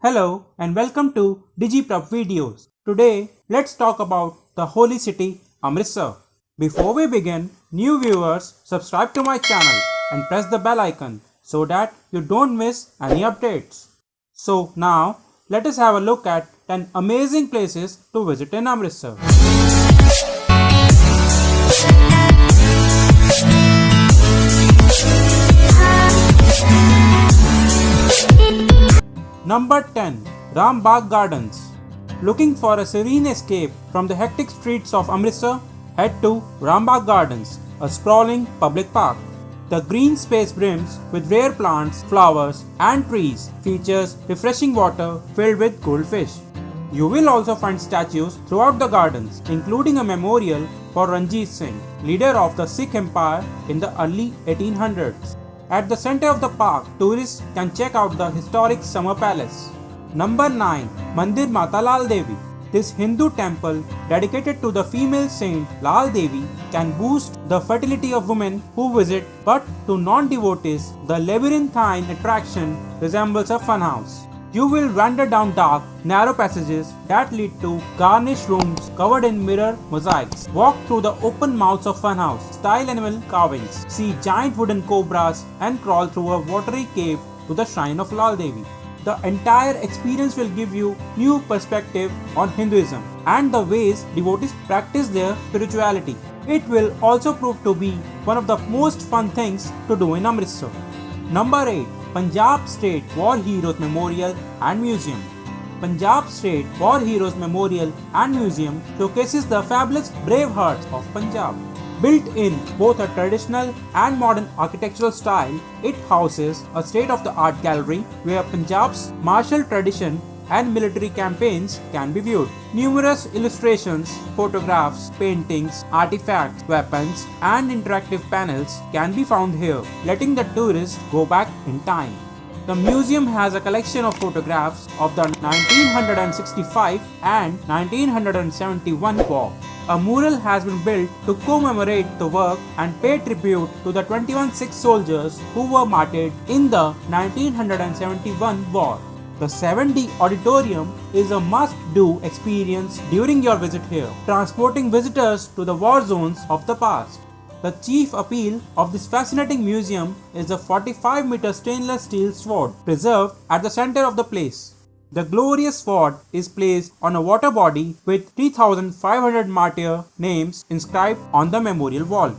Hello and welcome to digiprabh videos. Today, let's talk about the holy city Amritsar. Before we begin, new viewers subscribe to my channel and press the bell icon so that you don't miss any updates. So now, let us have a look at 10 amazing places to visit in Amritsar. Number 10. Bagh Gardens. Looking for a serene escape from the hectic streets of Amritsar? Head to Bagh Gardens, a sprawling public park. The green space brims with rare plants, flowers and trees, features refreshing water filled with goldfish. You will also find statues throughout the gardens, including a memorial for Ranjit Singh, leader of the Sikh Empire in the early 1800s. At the center of the park, tourists can check out the historic summer palace. Number 9. Mandir Matala Devi. This Hindu temple, dedicated to the female saint Lal Devi, can boost the fertility of women who visit, but to non-devotees, the labyrinthine attraction resembles a funhouse. You will wander down dark, narrow passages that lead to garnished rooms covered in mirror mosaics. Walk through the open mouths of funhouse style animal carvings. See giant wooden cobras and crawl through a watery cave to the shrine of Lal Devi. The entire experience will give you new perspective on Hinduism and the ways devotees practice their spirituality. It will also prove to be one of the most fun things to do in Amritsar. Number 8. Punjab State War Heroes Memorial and Museum. Punjab State War Heroes Memorial and Museum showcases the fabulous brave hearts of Punjab. Built in both a traditional and modern architectural style, it houses a state-of-the-art gallery where Punjab's martial tradition and military campaigns can be viewed. Numerous illustrations, photographs, paintings, artifacts, weapons, and interactive panels can be found here, letting the tourist go back in time. The museum has a collection of photographs of the 1965 and 1971 war. A mural has been built to commemorate the work and pay tribute to the 21 Sikh soldiers who were martyred in the 1971 war. The 7D Auditorium is a must-do experience during your visit here, transporting visitors to the war zones of the past. The chief appeal of this fascinating museum is a 45-meter stainless steel sword preserved at the center of the place. The glorious sword is placed on a water body with 3,500 martyr names inscribed on the memorial wall.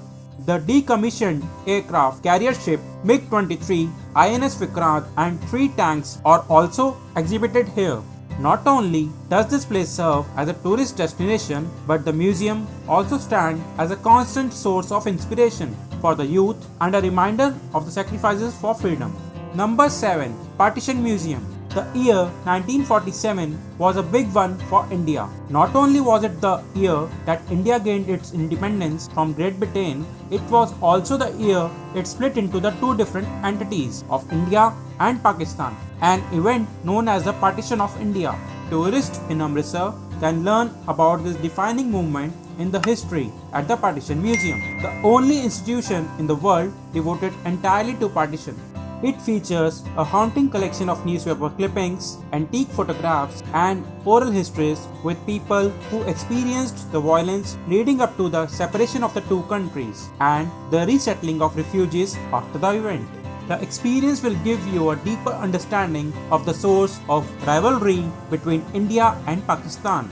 The decommissioned aircraft carrier ship MiG-23, INS Vikrant and 3 tanks are also exhibited here. Not only does this place serve as a tourist destination, but the museum also stands as a constant source of inspiration for the youth and a reminder of the sacrifices for freedom. Number 7. Partition Museum. The year 1947 was a big one for India. Not only was it the year that India gained its independence from Great Britain, it was also the year it split into the two different entities of India and Pakistan, an event known as the Partition of India. Tourists in Amritsar can learn about this defining movement in the history at the Partition Museum, the only institution in the world devoted entirely to partition. It features a haunting collection of newspaper clippings, antique photographs, and oral histories with people who experienced the violence leading up to the separation of the two countries and the resettling of refugees after the event. The experience will give you a deeper understanding of the source of rivalry between India and Pakistan.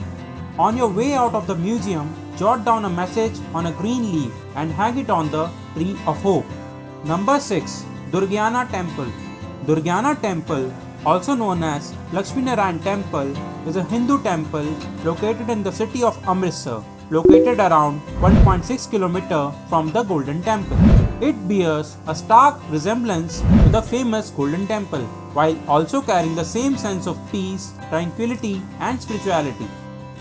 On your way out of the museum, jot down a message on a green leaf and hang it on the Tree of Hope. Number 6. Durgiana Temple. Durgiana Temple, also known as Lakshmi Narayan Temple, is a Hindu temple located in the city of Amritsar, located around 1.6 km from the Golden Temple. It bears a stark resemblance to the famous Golden Temple, while also carrying the same sense of peace, tranquility, and spirituality.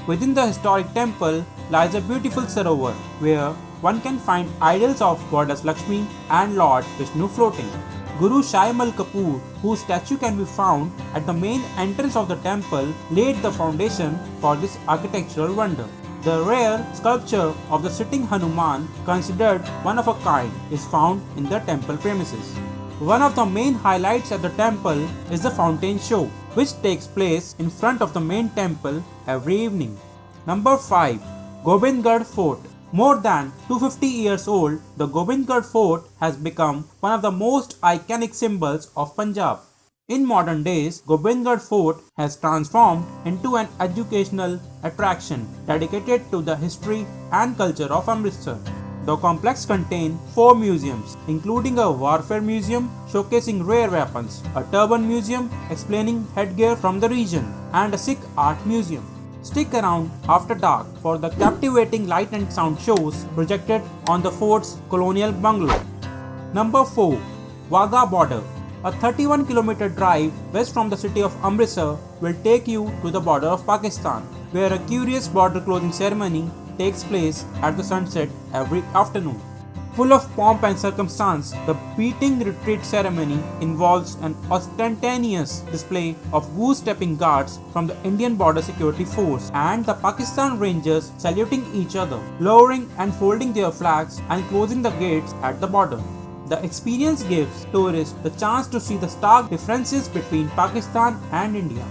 Within the historic temple lies a beautiful sarovar, where one can find idols of Goddess Lakshmi and Lord Vishnu floating. Guru Shaimal Kapoor, whose statue can be found at the main entrance of the temple, laid the foundation for this architectural wonder. The rare sculpture of the sitting Hanuman, considered one of a kind, is found in the temple premises. One of the main highlights at the temple is the fountain show, which takes place in front of the main temple every evening. Number 5. Gobindgarh Fort. More than 250 years old, the Gobindgarh Fort has become one of the most iconic symbols of Punjab. In modern days, Gobindgarh Fort has transformed into an educational attraction dedicated to the history and culture of Amritsar. The complex contains 4 museums, including a warfare museum showcasing rare weapons, a turban museum explaining headgear from the region, and a Sikh art museum. Stick around after dark for the captivating light and sound shows projected on the fort's colonial bungalow. Number 4. Wagah Border. A 31-kilometer drive west from the city of Amritsar will take you to the border of Pakistan, where a curious border closing ceremony takes place at the sunset every afternoon. Full of pomp and circumstance, the beating retreat ceremony involves an ostentatious display of goose-stepping guards from the Indian Border Security Force and the Pakistan Rangers saluting each other, lowering and folding their flags and closing the gates at the border. The experience gives tourists the chance to see the stark differences between Pakistan and India.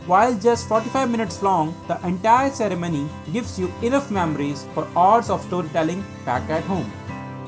While just 45 minutes long, the entire ceremony gives you enough memories for hours of storytelling back at home.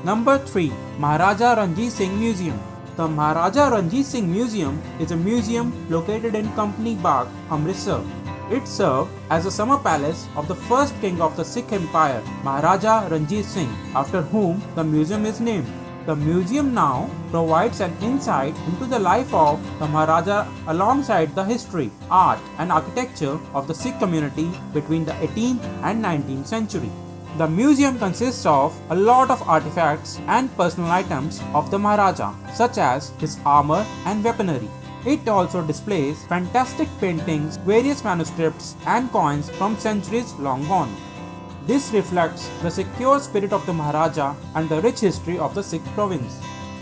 Number 3. Maharaja Ranjit Singh Museum. The Maharaja Ranjit Singh Museum is a museum located in Company Bagh, Amritsar. It served as a summer palace of the first king of the Sikh Empire, Maharaja Ranjit Singh, after whom the museum is named. The museum now provides an insight into the life of the Maharaja alongside the history, art and architecture of the Sikh community between the 18th and 19th century. The museum consists of a lot of artifacts and personal items of the Maharaja, such as his armor and weaponry. It also displays fantastic paintings, various manuscripts and coins from centuries long gone. This reflects the secure spirit of the Maharaja and the rich history of the Sikh province.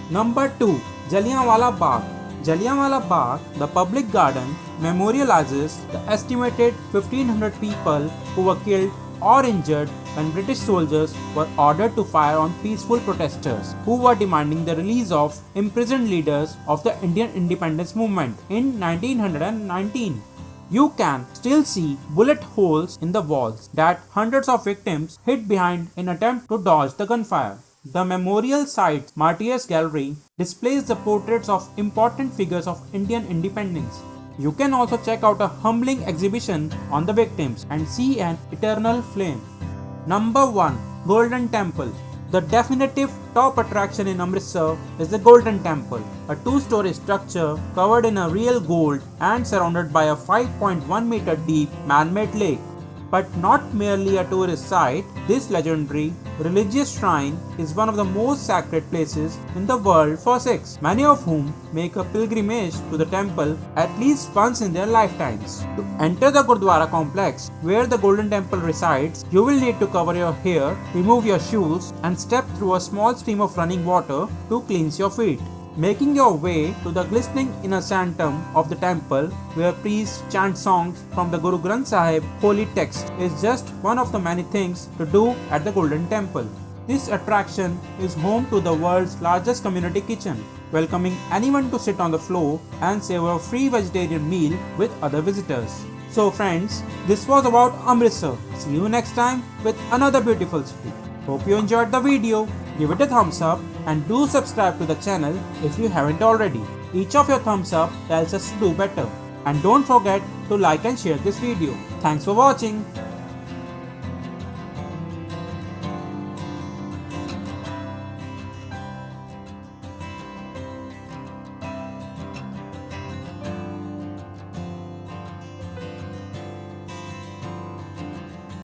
Number 2. Jaliyawala Park. Jaliyawala Park, the public garden, memorializes the estimated 1500 people who were killed or injured when British soldiers were ordered to fire on peaceful protesters who were demanding the release of imprisoned leaders of the Indian independence movement in 1919. You can still see bullet holes in the walls that hundreds of victims hid behind in attempt to dodge the gunfire. The memorial site's Martyrs Gallery displays the portraits of important figures of Indian independence. You can also check out a humbling exhibition on the victims and see an eternal flame. Number 1. Golden Temple. The definitive top attraction in Amritsar is the Golden Temple, a 2-story structure covered in a real gold and surrounded by a 5.1 meter deep man-made lake. But not merely a tourist site, this legendary religious shrine is one of the most sacred places in the world for Sikhs, many of whom make a pilgrimage to the temple at least once in their lifetimes. To enter the Gurdwara complex where the Golden Temple resides, you will need to cover your hair, remove your shoes and step through a small stream of running water to cleanse your feet. Making your way to the glistening inner sanctum of the temple, where priests chant songs from the Guru Granth Sahib holy text, is just one of the many things to do at the Golden Temple. This attraction is home to the world's largest community kitchen, welcoming anyone to sit on the floor and savor a free vegetarian meal with other visitors. So friends, this was about Amritsar. See you next time with another beautiful city. Hope you enjoyed the video. Give it a thumbs up and do subscribe to the channel if you haven't already. Each of your thumbs up tells us to do better. And don't forget to like and share this video. Thanks for watching.